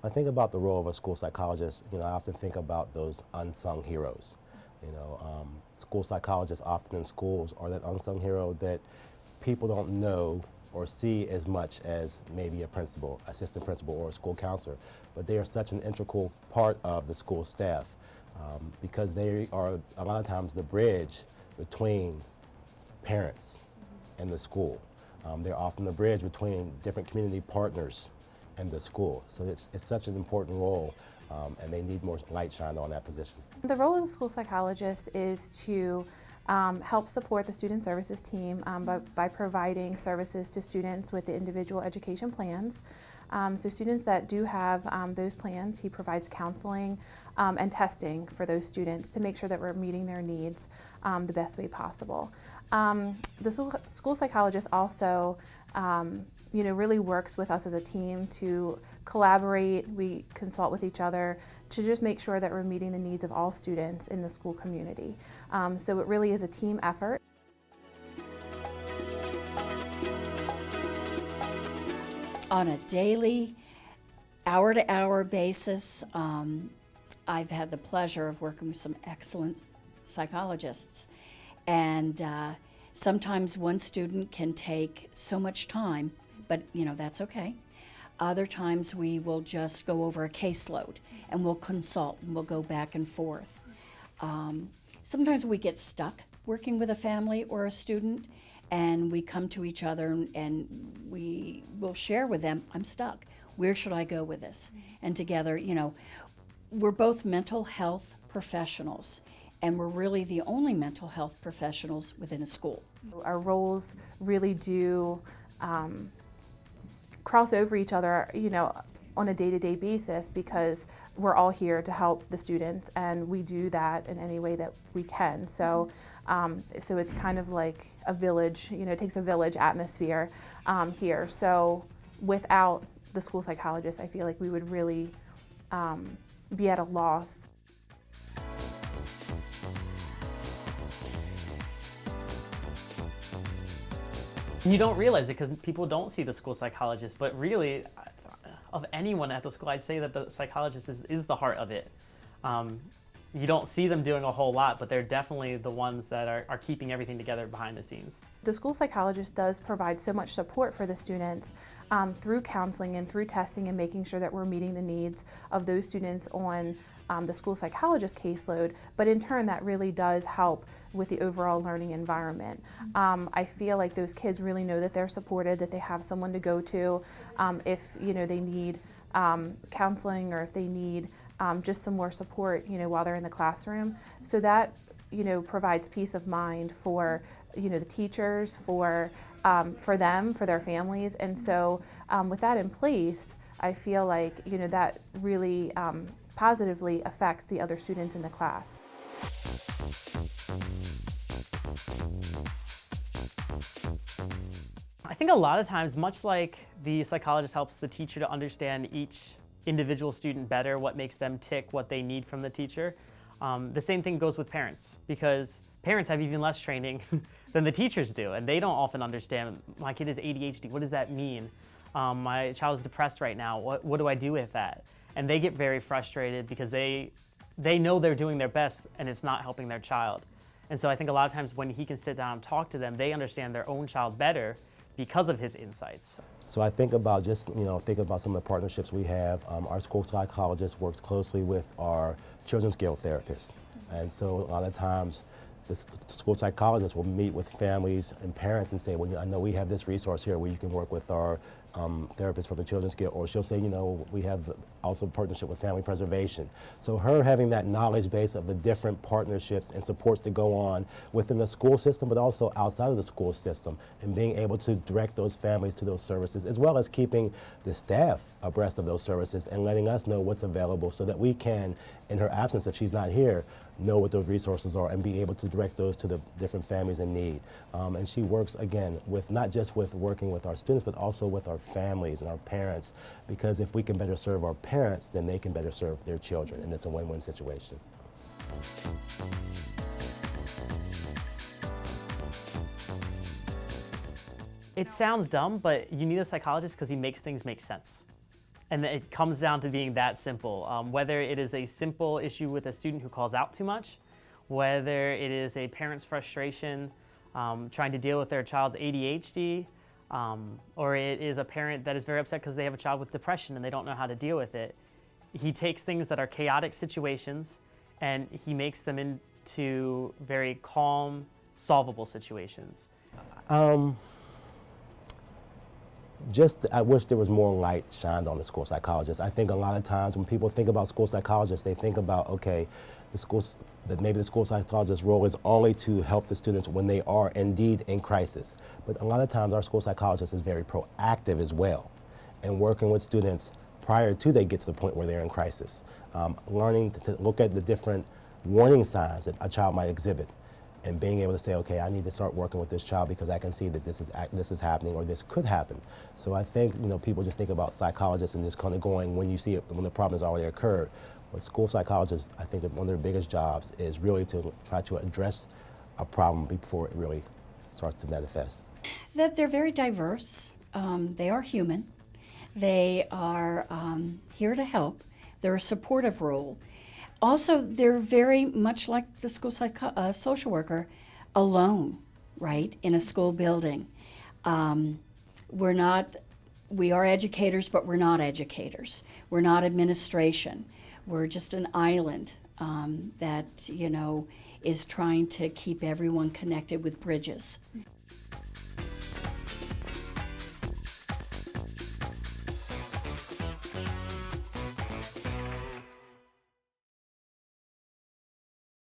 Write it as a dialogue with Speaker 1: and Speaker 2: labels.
Speaker 1: I think about the role of a school psychologist. I often think about those unsung heroes. School psychologists often in schools are that unsung hero that people don't know or see as much as maybe a principal, assistant principal, or a school counselor. But they are such an integral part of the school staff because they are a lot of times the bridge between parents and the school. They're often the bridge between different community partners and the school. So it's such an important role, and they need more light shined on that position.
Speaker 2: The role of the school psychologist is to help support the student services team by providing services to students with the individual education plans. So students that do have those plans, he provides counseling and testing for those students to make sure that we're meeting their needs the best way possible. The school psychologist also really works with us as a team to collaborate. We consult with each other to just make sure that we're meeting the needs of all students in the school community. So it really is a team effort.
Speaker 3: On a daily, hour-to-hour basis, I've had the pleasure of working with some excellent psychologists. And sometimes one student can take so much time, but that's okay. Other times we will just go over a caseload and we'll consult and we'll go back and forth. Sometimes we get stuck working with a family or a student, and we come to each other and we will share with them, I'm stuck. Where should I go with this? And together, we're both mental health professionals, and we're really the only mental health professionals within a school.
Speaker 2: Our roles really do cross over each other, on a day-to-day basis, because we're all here to help the students, and we do that in any way that we can. So it's kind of like a village, it takes a village atmosphere here. So without the school psychologist, I feel like we would really be at a loss.
Speaker 4: You don't realize it because people don't see the school psychologist, but really, of anyone at the school, I'd say that the psychologist is the heart of it. You don't see them doing a whole lot, but they're definitely the ones that are keeping everything together behind the scenes.
Speaker 2: The school psychologist does provide so much support for the students through counseling and through testing and making sure that we're meeting the needs of those students on the school psychologist caseload, but in turn that really does help with the overall learning environment. I feel like those kids really know that they're supported, that they have someone to go to if they need counseling, or if they need just some more support while they're in the classroom. So that provides peace of mind for the teachers, for them, for their families. And so with that in place, I feel like that really positively affects the other students in the class.
Speaker 4: I think a lot of times, much like the psychologist helps the teacher to understand each individual student better, what makes them tick, what they need from the teacher, the same thing goes with parents, because parents have even less training than the teachers do, and they don't often understand, my kid has ADHD, what does that mean? My child is depressed right now, what do I do with that? And they get very frustrated because they know they're doing their best and it's not helping their child. And so I think a lot of times when he can sit down and talk to them, they understand their own child better because of his insights.
Speaker 1: So I think about think about some of the partnerships we have. Our school psychologist works closely with our children's guild therapists. And so a lot of times the school psychologist will meet with families and parents and say, well, I know we have this resource here where you can work with our therapist from the Children's Guild, or she'll say, we have also a partnership with Family Preservation. So her having that knowledge base of the different partnerships and supports that go on within the school system, but also outside of the school system, and being able to direct those families to those services, as well as keeping the staff abreast of those services and letting us know what's available so that we can, in her absence, if she's not here, know what those resources are and be able to direct those to the different families in need. And she works, again, with not just with working with our students, but also with our families and our parents, because if we can better serve our parents, then they can better serve their children, and it's a win-win situation.
Speaker 4: It sounds dumb, but you need a psychologist because he makes things make sense. And it comes down to being that simple. Whether it is a simple issue with a student who calls out too much, whether it is a parent's frustration trying to deal with their child's ADHD, or it is a parent that is very upset because they have a child with depression and they don't know how to deal with it. He takes things that are chaotic situations and he makes them into very calm, solvable situations.
Speaker 1: I wish there was more light shined on the school psychologist. I think a lot of times when people think about school psychologists, they think about, okay, maybe the school psychologist's role is only to help the students when they are indeed in crisis. But a lot of times our school psychologist is very proactive as well in working with students prior to they get to the point where they're in crisis. Learning to look at the different warning signs that a child might exhibit and being able to say, okay, I need to start working with this child because I can see that this is happening or this could happen. So I think people just think about psychologists and just kind of going when you see it, when the problem has already occurred. But school psychologists, I think that one of their biggest jobs is really to try to address a problem before it really starts to manifest.
Speaker 3: That they're very diverse. They are human. They are here to help. They're a supportive role. Also, they're very much like the school social worker, alone, right, in a school building. We are educators, but we're not educators. We're not administration. We're just an island that, is trying to keep everyone connected with bridges.